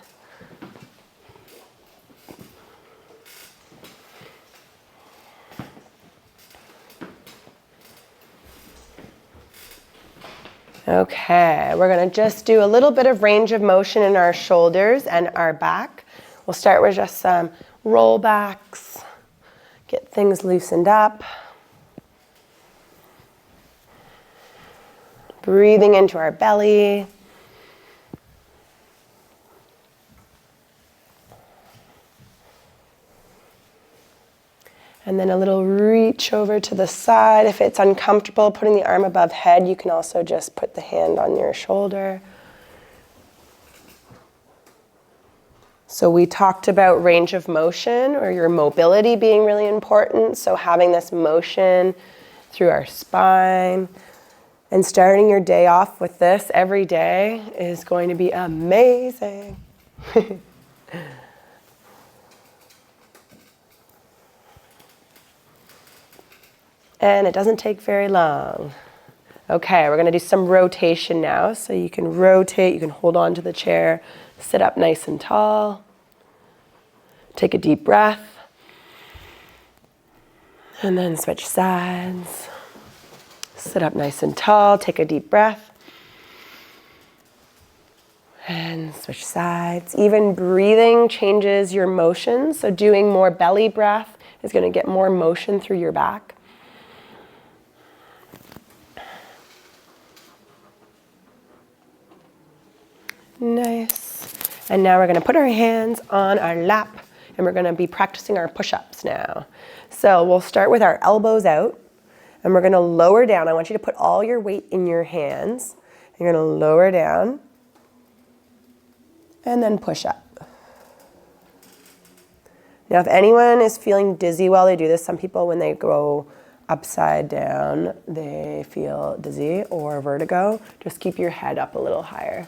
Okay, we're going to just do a little bit of range of motion in our shoulders and our back. We'll start with just some roll backs, get things loosened up. Breathing into our belly. And then a little reach over to the side. If it's uncomfortable putting the arm above head, you can also just put the hand on your shoulder. So we talked about range of motion, or your mobility being really important. So having this motion through our spine and starting your day off with this every day is going to be amazing. And it doesn't take very long. Okay, we're gonna do some rotation now. So you can rotate, you can hold on to the chair, sit up nice and tall. Take a deep breath. And then switch sides. Sit up nice and tall, take a deep breath. And switch sides. Even breathing changes your motion. So doing more belly breath is gonna get more motion through your back. Nice. And now we're going to put our hands on our lap and we're going to be practicing our push-ups now. So we'll start with our elbows out and we're going to lower down. I want you to put all your weight in your hands. You're going to lower down and then push up. Now if anyone is feeling dizzy while they do this, some people when they go upside down, they feel dizzy or vertigo. Just keep your head up a little higher.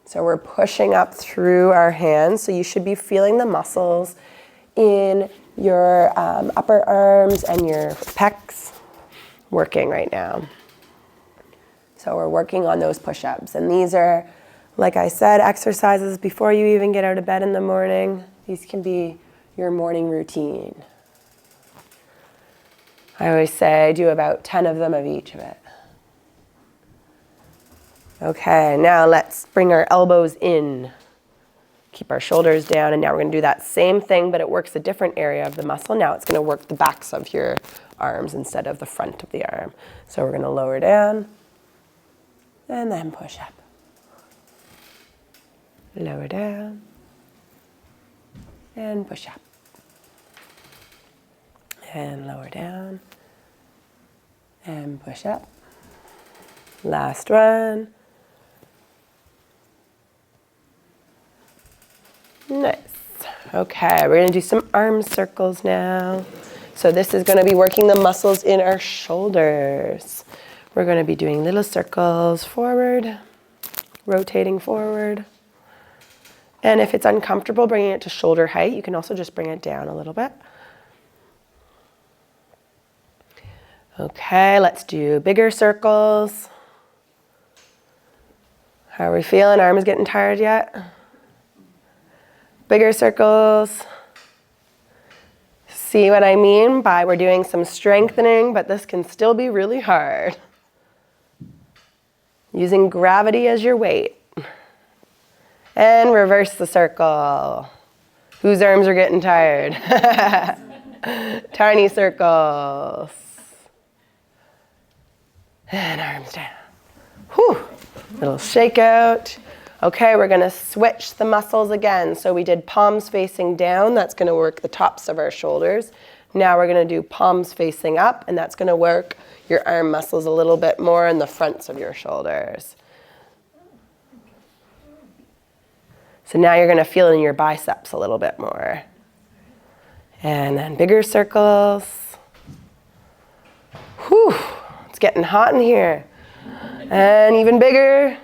So we're pushing up through our hands, so you should be feeling the muscles in your upper arms and your pecs working right now. So we're working on those push-ups, and these are, like I said, exercises before you even get out of bed in the morning. These can be your morning routine. I always say do about 10 of them of each of it. Okay, now let's bring our elbows in. Keep our shoulders down, and now we're going to do that same thing, but it works a different area of the muscle. Now it's going to work the backs of your arms instead of the front of the arm. So we're going to lower down, and then push up. Lower down, and push up. And lower down, and push up. Last one. Nice. Okay, we're going to do some arm circles now. So this is going to be working the muscles in our shoulders. We're going to be doing little circles forward, rotating forward. And if it's uncomfortable bringing it to shoulder height, you can also just bring it down a little bit. Okay, let's do bigger circles. How are we feeling? Arm is getting tired yet? Bigger circles. See what I mean by we're doing some strengthening, but this can still be really hard. Using gravity as your weight. And reverse the circle. Whose arms are getting tired? Tiny circles. And arms down. Whew. Little shake out. Okay, we're gonna switch the muscles again. So we did palms facing down. That's gonna work the tops of our shoulders. Now we're gonna do palms facing up, and that's gonna work your arm muscles a little bit more in the fronts of your shoulders. So now you're gonna feel it in your biceps a little bit more. And then bigger circles. Whew, it's getting hot in here. And even bigger.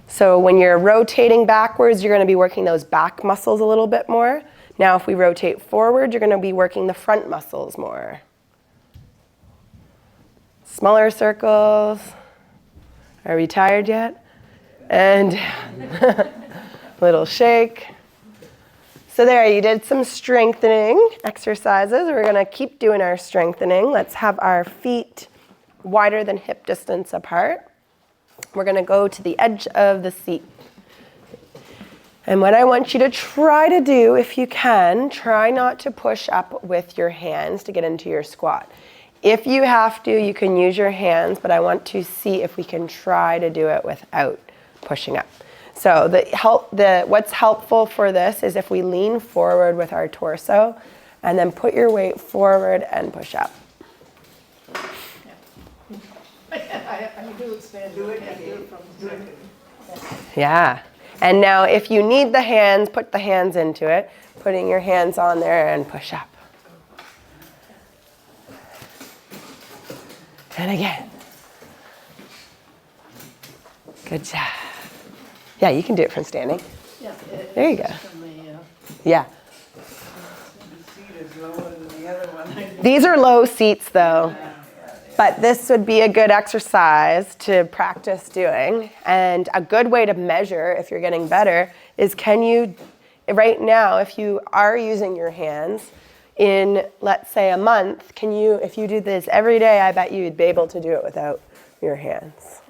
So when you're rotating backwards, you're gonna be working those back muscles a little bit more. Now if we rotate forward, you're gonna be working the front muscles more. Smaller circles. Are we tired yet? And little shake. So there, you did some strengthening exercises. We're gonna keep doing our strengthening. Let's have our feet wider than hip distance apart. We're gonna go to the edge of the seat. And what I want you to try to do, if you can, try not to push up with your hands to get into your squat. If you have to, you can use your hands, but I want to see if we can try to do it without pushing up. So what's helpful for this is if we lean forward with our torso and then put your weight forward and push up. I do it standing. Do it from Yeah. And now if you need the hands, put the hands into it, putting your hands on there and push up. And again. Good job. Yeah, you can do it from standing. Yeah, There you go. from the, Yeah. The seat is lower than the other one. These are low seats though, but this would be a good exercise to practice doing. And a good way to measure if you're getting better is right now, if you are using your hands in, let's say, a month, if you do this every day, I bet you'd be able to do it without your hands.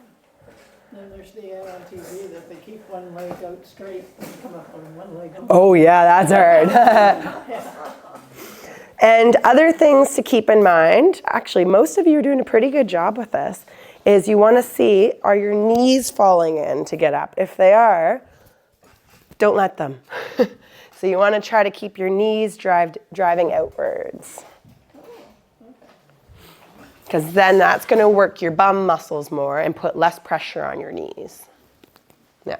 then there's the ad on TV that they keep one leg out straight and come up on one leg. Oh yeah, that's hard. And other things to keep in mind, actually most of you are doing a pretty good job with this, is you want to see, are your knees falling in to get up? If they are, don't let them. So you want to try to keep your knees driving outwards. Because then that's going to work your bum muscles more and put less pressure on your knees. Yeah.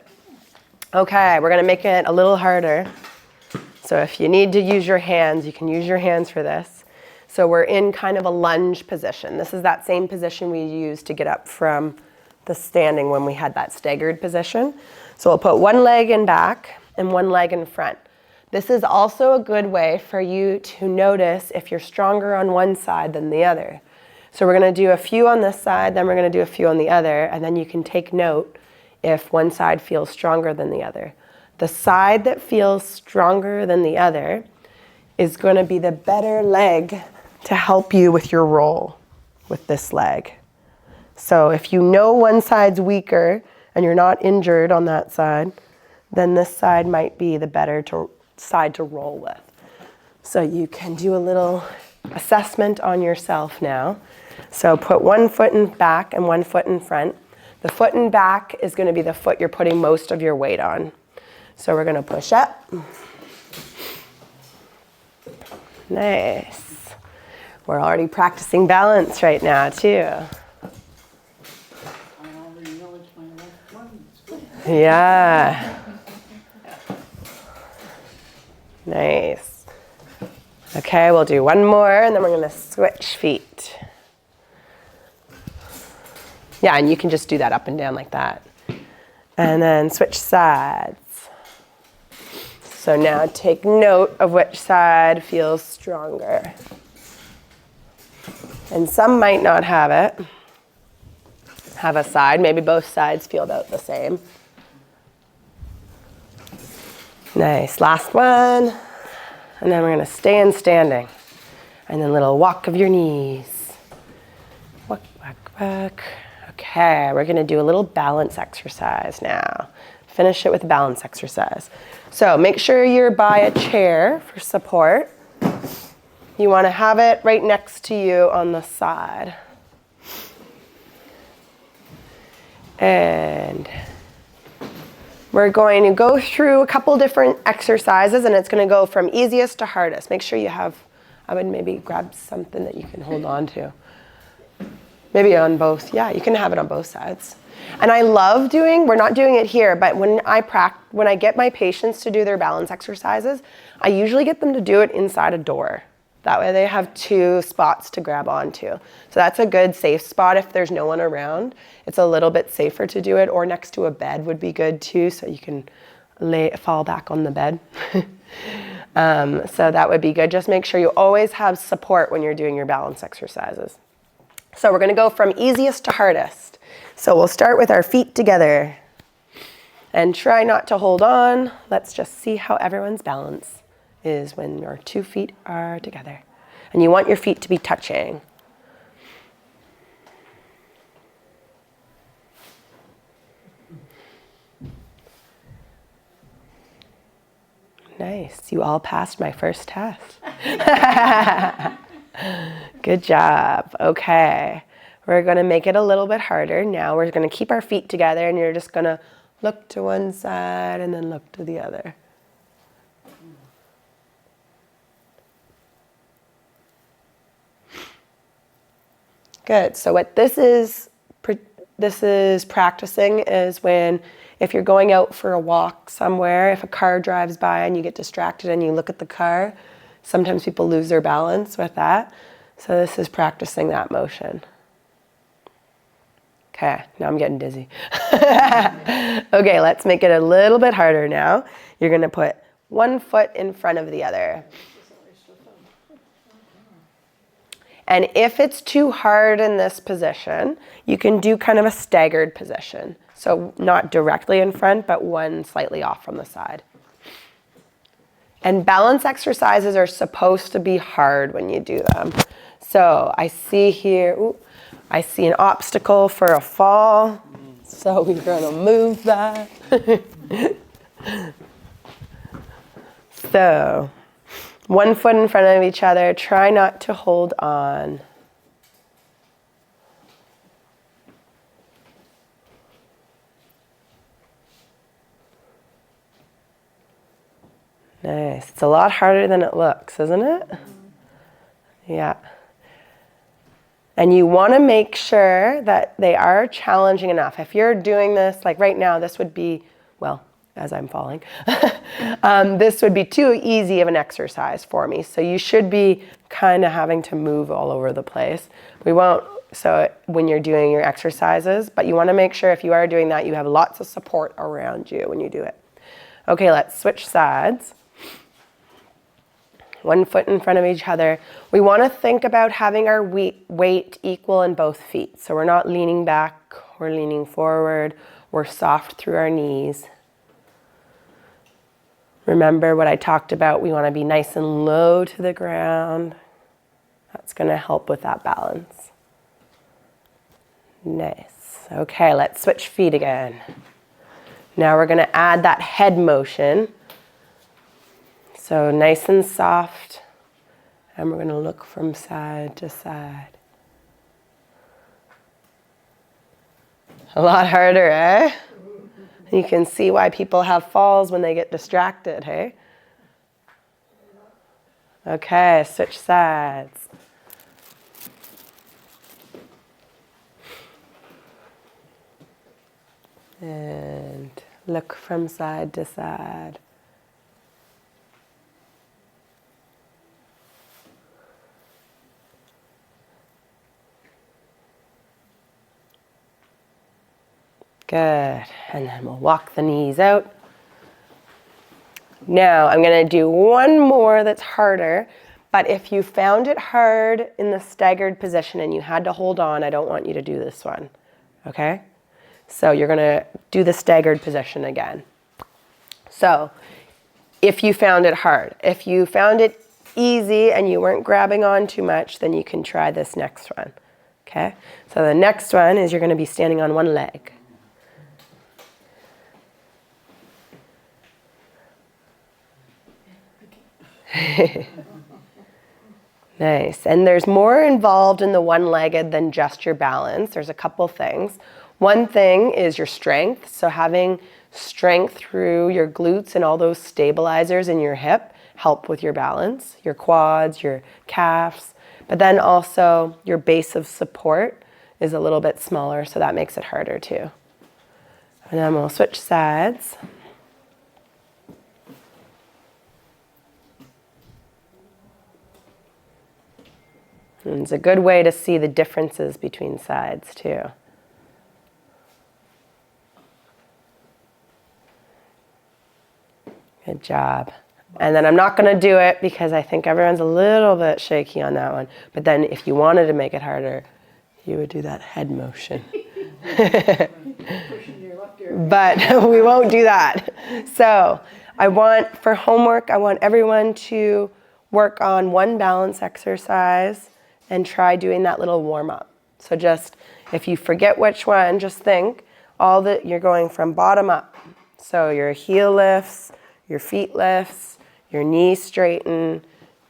Okay, we're going to make it a little harder. So if you need to use your hands, you can use your hands for this. So we're in kind of a lunge position. This is that same position we used to get up from the standing when we had that staggered position. So we'll put one leg in back and one leg in front. This is also a good way for you to notice if you're stronger on one side than the other. So we're going to do a few on this side, then we're going to do a few on the other, and then you can take note if one side feels stronger than the other. The side that feels stronger than the other is going to be the better leg to help you with your roll with this leg. So if you know one side's weaker and you're not injured on that side, then this side might be the better side to roll with. So you can do a little assessment on yourself now. So put one foot in back and one foot in front. The foot in back is going to be the foot you're putting most of your weight on. So we're going to push up. Nice. We're already practicing balance right now too. I already know it's my left one. Yeah. Nice. Okay, we'll do one more and then we're going to switch feet. Yeah, and you can just do that up and down like that. And then switch sides. So now take note of which side feels stronger. And some might not have it. Have a side, maybe both sides feel about the same. Nice, last one. And then we're gonna stay in standing. And then little walk of your knees. Walk, walk, walk. Okay, we're gonna do a little balance exercise now. Finish it with a balance exercise. So make sure you're by a chair for support. You wanna have it right next to you on the side. And we're going to go through a couple different exercises, and it's going to go from easiest to hardest. Make sure you have, I would maybe grab something that you can hold on to. Maybe on both, yeah, you can have it on both sides. And I love doing, we're not doing it here, but when I get my patients to do their balance exercises, I usually get them to do it inside a door. That way they have 2 spots to grab onto. So that's a good safe spot if there's no one around. It's a little bit safer to do it, or next to a bed would be good too, so you can fall back on the bed. So that would be good. Just make sure you always have support when you're doing your balance exercises. So we're gonna go from easiest to hardest. So we'll start with our feet together. And try not to hold on. Let's just see how everyone's balance is when your 2 feet are together. And you want your feet to be touching. Nice, you all passed my first test. Good job. Okay, we're gonna make it a little bit harder. Now we're gonna keep our feet together, and you're just gonna look to one side and then look to the other. Good. So what this is practicing is when, if you're going out for a walk somewhere, if a car drives by and you get distracted and you look at the car, sometimes people lose their balance with that. So this is practicing that motion. Okay, now I'm getting dizzy. Okay, let's make it a little bit harder now. You're gonna put one foot in front of the other. And if it's too hard in this position, you can do kind of a staggered position. So not directly in front, but one slightly off from the side. And balance exercises are supposed to be hard when you do them. So I see here, I see an obstacle for a fall. So we're gonna move that. So, one foot in front of each other, try not to hold on. Nice. It's a lot harder than it looks, isn't it? Yeah. And you want to make sure that they are challenging enough. If you're doing this, like right now, this would be, well, as I'm falling, this would be too easy of an exercise for me. So you should be kind of having to move all over the place. We won't, so when you're doing your exercises, but you want to make sure if you are doing that, you have lots of support around you when you do it. Okay, let's switch sides. One foot in front of each other. We want to think about having our weight equal in both feet. So we're not leaning back, we're leaning forward, we're soft through our knees. Remember what I talked about, we want to be nice and low to the ground. That's going to help with that balance. Nice. Okay, let's switch feet again. Now we're going to add that head motion. So nice and soft, and we're going to look from side to side. A lot harder, eh? You can see why people have falls when they get distracted, hey? Okay, switch sides. And look from side to side. Good, and then we'll walk the knees out. Now I'm gonna do one more that's harder, but if you found it hard in the staggered position and you had to hold on, I don't want you to do this one, okay? So you're gonna do the staggered position again. So if you found it hard, if you found it easy and you weren't grabbing on too much, then you can try this next one, Okay, so the next one is you're going to be standing on one leg. Nice. And there's more involved in the one-legged than just your balance. There's a couple things. One thing is your strength. So having strength through your glutes and all those stabilizers in your hip help with your balance, your quads, your calves. But then also your base of support is a little bit smaller, so that makes it harder too. And then we'll switch sides. And it's a good way to see the differences between sides too. Good job. And then I'm not going to do it because I think everyone's a little bit shaky on that one. But then if you wanted to make it harder, you would do that head motion. Pushing your left ear. But we won't do that. So for homework, I want everyone to work on one balance exercise and try doing that little warm-up. So just, if you forget which one, just think you're going from bottom up. So your heel lifts, your feet lifts, your knees straighten,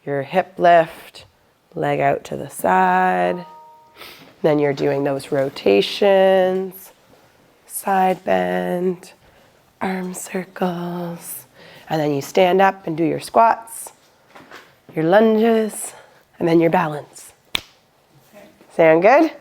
your hip lift, leg out to the side. Then you're doing those rotations, side bend, arm circles. And then you stand up and do your squats, your lunges, and then your balance. Sound good?